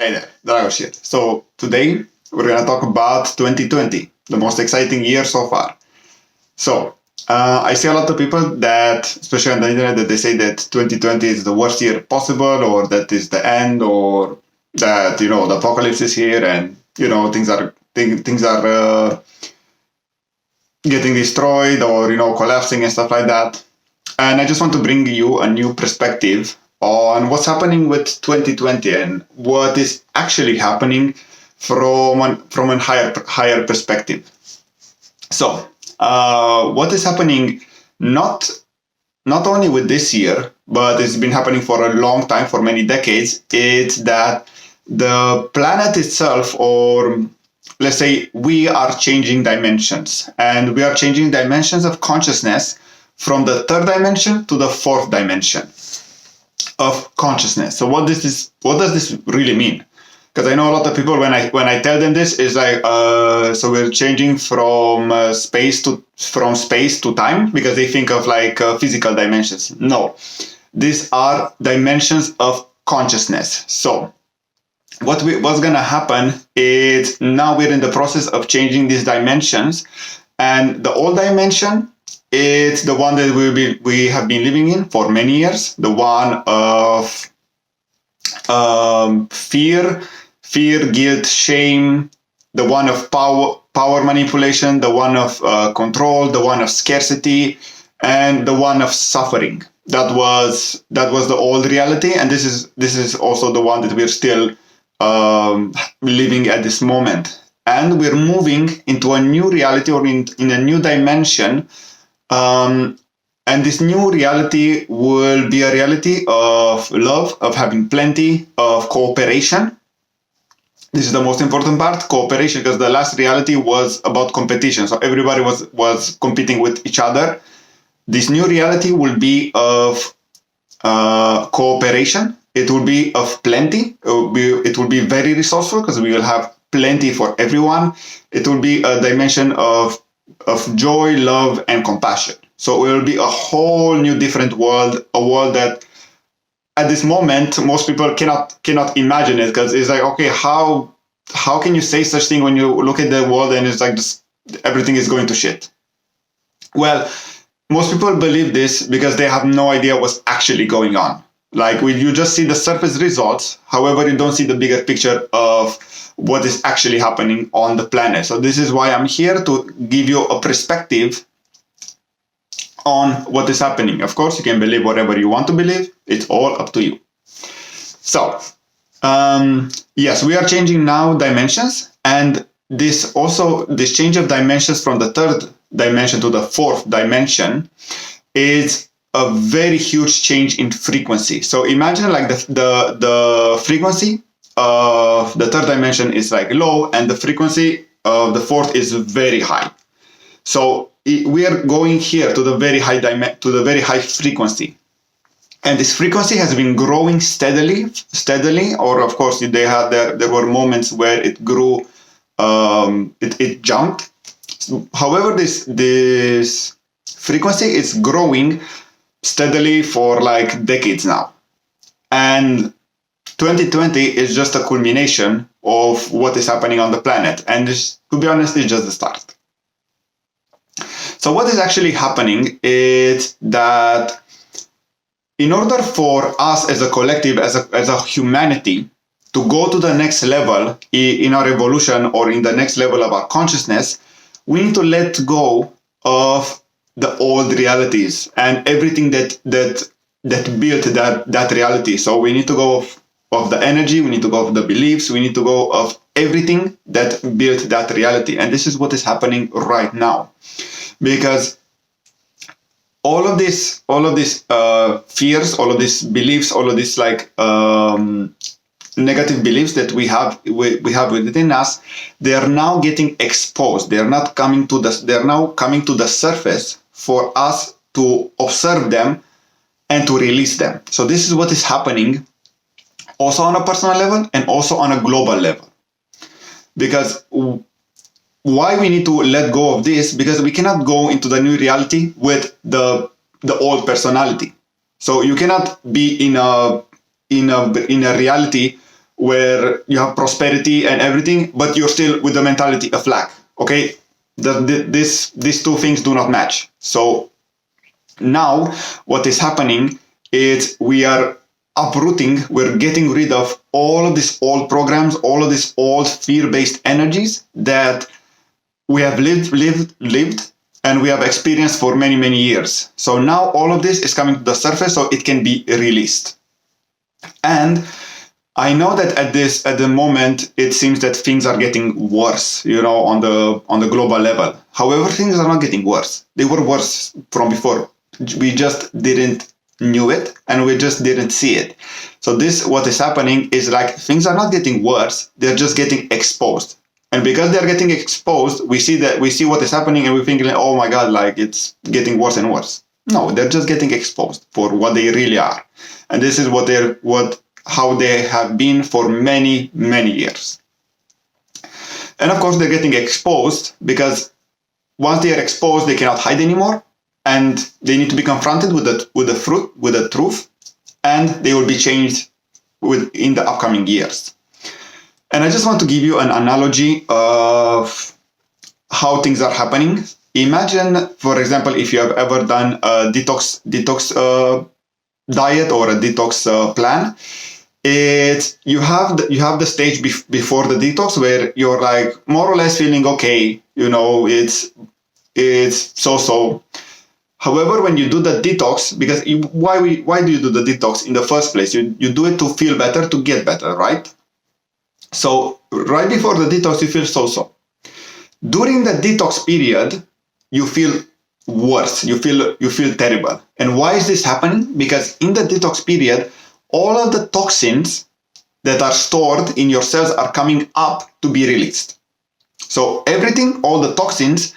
Hey there, Dragos here. So today we're going to talk about 2020, the most exciting year so far. So I see a lot of people that, especially on the internet, that they say that 2020 is the worst year possible, or that is the end, or that the apocalypse is here, and things are getting destroyed, or collapsing and stuff like that. And I just want to bring you a new perspective on what's happening with 2020 and what is actually happening from a higher perspective. So, what is happening not only with this year, but it's been happening for a long time, for many decades, it's that the planet itself, or let's say we are changing dimensions, and we are changing dimensions of consciousness from the third dimension to the fourth dimension of consciousness. So what does this really mean? Because I know a lot of people, when I tell them this, is like, so we're changing from space to time, because they think of like physical dimensions. No, these are dimensions of consciousness. So what's gonna happen is, now we're in the process of changing these dimensions, and the old dimension, it's the one that we have been living in for many years, the one of fear, guilt, shame, the one of power manipulation, the one of control, the one of scarcity, and the one of suffering. That was the old reality, and this is also the one that we're still living at this moment. And we're moving into a new reality, or in a new dimension. And this new reality will be a reality of love, of having plenty, of cooperation. This is the most important part, cooperation, because the last reality was about competition. So everybody was competing with each other. This new reality will be of cooperation. It will be of plenty. It will be very resourceful, because we will have plenty for everyone. It will be a dimension of joy, love, and compassion. So it will be a whole new different world, a world that at this moment most people cannot imagine it, because it's like, okay, how can you say such thing when you look at the world and it's like everything is going to shit? Well, most people believe this because they have no idea what's actually going on. Like, you just see the surface results, however you don't see the bigger picture of what is actually happening on the planet. So this is why I'm here, to give you a perspective on what is happening. Of course, you can believe whatever you want to believe. It's all up to you. So, yes, we are changing now dimensions, and this change of dimensions from the third dimension to the fourth dimension is a very huge change in frequency. So imagine like the frequency of the third dimension is like low, and the frequency of the fourth is very high. So we are going here to the very high frequency, and this frequency has been growing steadily. Or of course, there were moments where it grew, it jumped. However, this frequency is growing steadily for like decades now, and 2020 is just a culmination of what is happening on the planet, and this, to be honest, is just the start. So what is actually happening is that in order for us as a collective, as a humanity, to go to the next level in our evolution, or in the next level of our consciousness, we need to let go of the old realities and everything that built that reality. So we need to go of the energy, we need to go of the beliefs, we need to go of everything that built that reality. And this is what is happening right now, because all of these fears, all of these beliefs, all of these like negative beliefs that we have within us, they are now getting exposed. They're now coming to the surface for us to observe them and to release them. So this is what is happening, also on a personal level and also on a global level. Because why we need to let go of this? Because we cannot go into the new reality with the old personality. So you cannot be in a reality where you have prosperity and everything, but you're still with the mentality of lack. Okay, these two things do not match. So now what is happening is we are uprooting, we're getting rid of all of these old programs, all of these old fear-based energies that we have lived and we have experienced for many, many years. So now all of this is coming to the surface so it can be released. And I know that at the moment it seems that things are getting worse, on the global level. However, things are not getting worse. They were worse from before. We just didn't knew it and we just didn't see it. So what is happening is like things are not getting worse, they're just getting exposed. And because they're getting exposed, we see what is happening and we think, oh my God, like it's getting worse and worse. No, they're just getting exposed for what they really are. And this is how they have been for many, many years. And of course, they're getting exposed because once they are exposed, they cannot hide anymore, and they need to be confronted with the truth, and they will be changed in the upcoming years. And I just want to give you an analogy of how things are happening. Imagine, for example, if you have ever done a detox diet or a detox plan. You have the stage before the detox where you're like more or less feeling okay, it's so. However, when you do the detox, because why do you do the detox in the first place? You do it to feel better, to get better, right? So right before the detox, you feel so. During the detox period, you feel worse. You feel terrible. And why is this happening? Because in the detox period, all of the toxins that are stored in your cells are coming up to be released. So all the toxins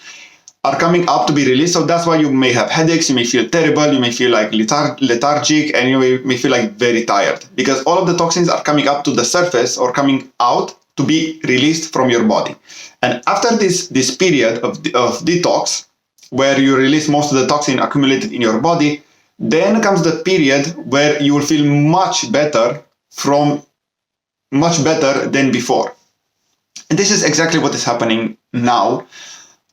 are coming up to be released. So that's why you may have headaches, you may feel terrible, you may feel like lethargic, and you may feel like very tired. Because all of the toxins are coming up to the surface or coming out to be released from your body. And after this period of detox, where you release most of the toxin accumulated in your body, then comes the period where you will feel much better than before. And this is exactly what is happening now,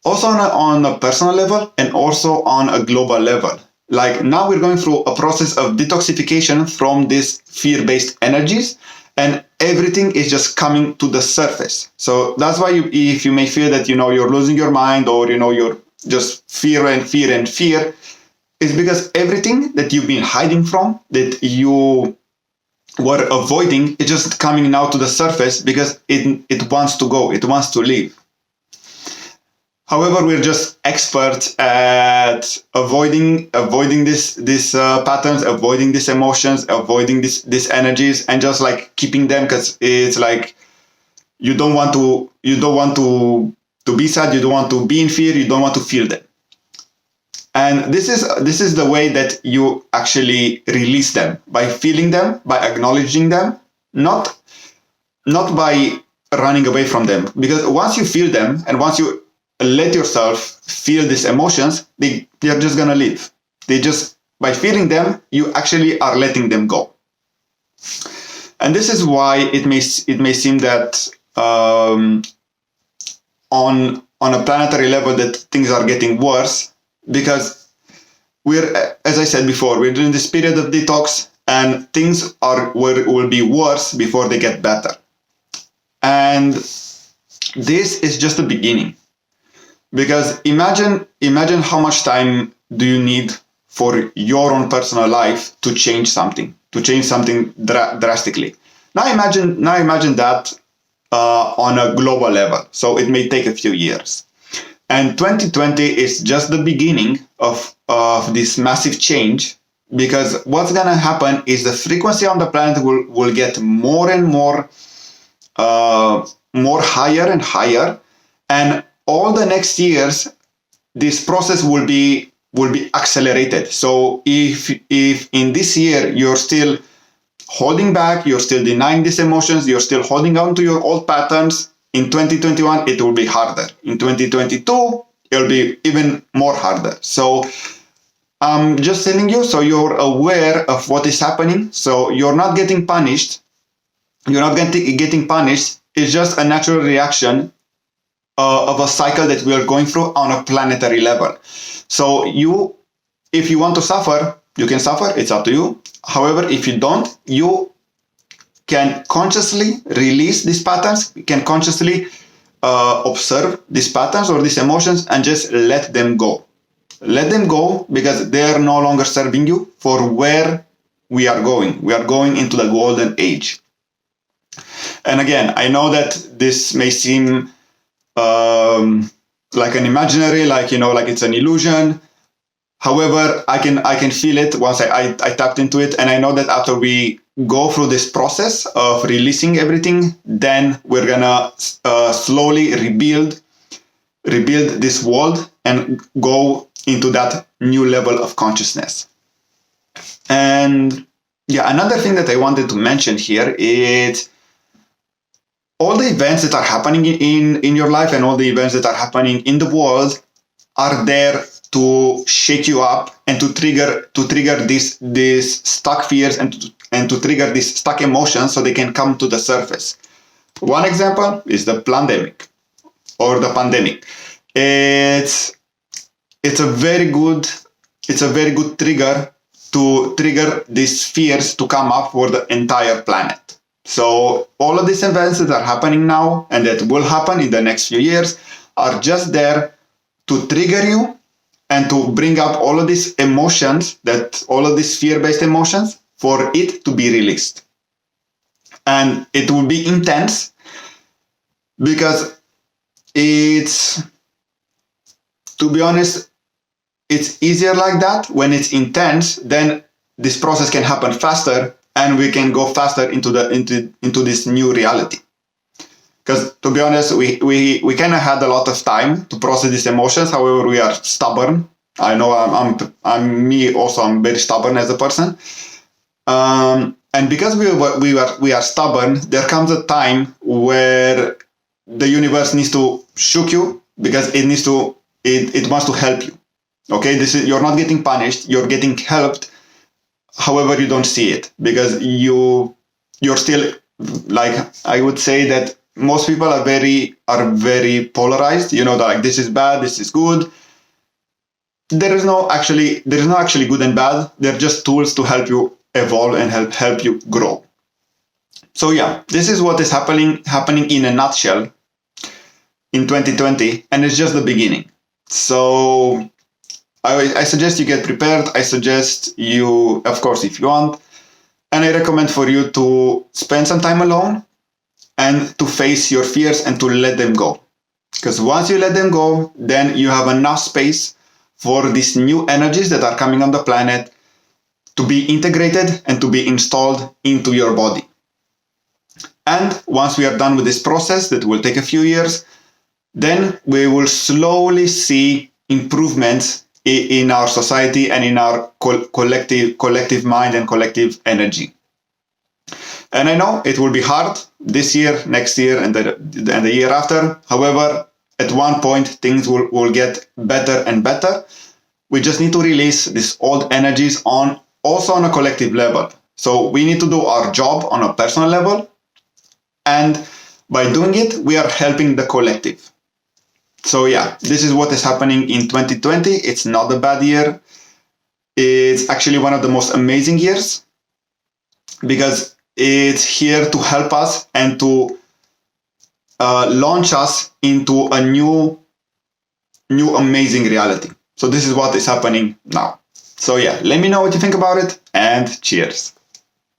also on a personal level and also on a global level. Like now we're going through a process of detoxification from these fear-based energies, and everything is just coming to the surface. So that's why if you may feel that, you're losing your mind, or, you're just fear, is because everything that you've been hiding from, that you were avoiding, is just coming now to the surface because it wants to go, it wants to leave. However, we're just experts at avoiding these patterns, avoiding these emotions, avoiding these energies, and just like keeping them, because it's like you don't want to be sad, you don't want to be in fear, you don't want to feel them. And this is the way that you actually release them, by feeling them, by acknowledging them, not by running away from them. Because once you feel them and once you let yourself feel these emotions, they're just gonna leave. By feeling them, you actually are letting them go. And this is why it may seem that on a planetary level that things are getting worse, because as I said before, we're doing this period of detox, and things will be worse before they get better. And this is just the beginning. Because imagine how much time do you need for your own personal life to change something drastically. Now imagine that on a global level. So it may take a few years. And 2020 is just the beginning of this massive change, because what's going to happen is the frequency on the planet will get more and more higher and higher, and all the next years this process will be accelerated. So if in this year you're still holding back, you're still denying these emotions, you're still holding on to your old patterns, in 2021 it will be harder. In 2022 it'll be even more harder. So I'm just telling you so you're aware of what is happening, so you're not getting punished you're not getting punished. It's just a natural reaction of a cycle that we are going through on a planetary level. So if you want to suffer, you can suffer. It's up to you. However, if you don't, you can consciously release these patterns. You can consciously observe these patterns or these emotions and just let them go. Let them go because they are no longer serving you for where we are going. We are going into the golden age. And again, I know that this may seem like an imaginary, like it's an illusion. However, I can feel it once I tapped into it, and I know that after we go through this process of releasing everything, then we're gonna slowly rebuild this world and go into that new level of consciousness. And yeah, another thing that I wanted to mention here is all the events that are happening in your life and all the events that are happening in the world are there to shake you up and to trigger these stuck fears and to trigger these stuck emotions so they can come to the surface. One example is the pandemic or the pandemic. It's a very good trigger to trigger these fears to come up for the entire planet. So all of these events that are happening now and that will happen in the next few years are just there to trigger you and to bring up all of these emotions, all of these fear-based emotions, for it to be released. And it will be intense because to be honest, it's easier like that. When it's intense, then this process can happen faster and we can go faster into this new reality. Because to be honest, we kind of had a lot of time to process these emotions. However, we are stubborn. I know I'm me also. I'm very stubborn as a person. And because we are stubborn, there comes a time where the universe needs to shook you because it wants to help you. Okay, you're not getting punished. You're getting helped. However, you don't see it because you're still, like, I would say that most people are very polarized. They're like, this is bad, this is good. There is no actually good and bad. They're just tools to help you evolve and help you grow. So yeah, this is what is happening in a nutshell in 2020, and it's just the beginning. So I suggest you get prepared. I suggest you, of course, if you want, and I recommend for you to spend some time alone and to face your fears and to let them go. Because once you let them go, then you have enough space for these new energies that are coming on the planet to be integrated and to be installed into your body. And once we are done with this process, that will take a few years, then we will slowly see improvements in our society and in our collective mind and collective energy. And I know it will be hard this year, next year, and the year after. However, at one point, things will get better and better. We just need to release these old energies also on a collective level. So we need to do our job on a personal level. And by doing it, we are helping the collective. So yeah, this is what is happening in 2020. It's not a bad year. It's actually one of the most amazing years because it's here to help us and to launch us into a new amazing reality. So this is what is happening now. So yeah, let me know what you think about it, and cheers.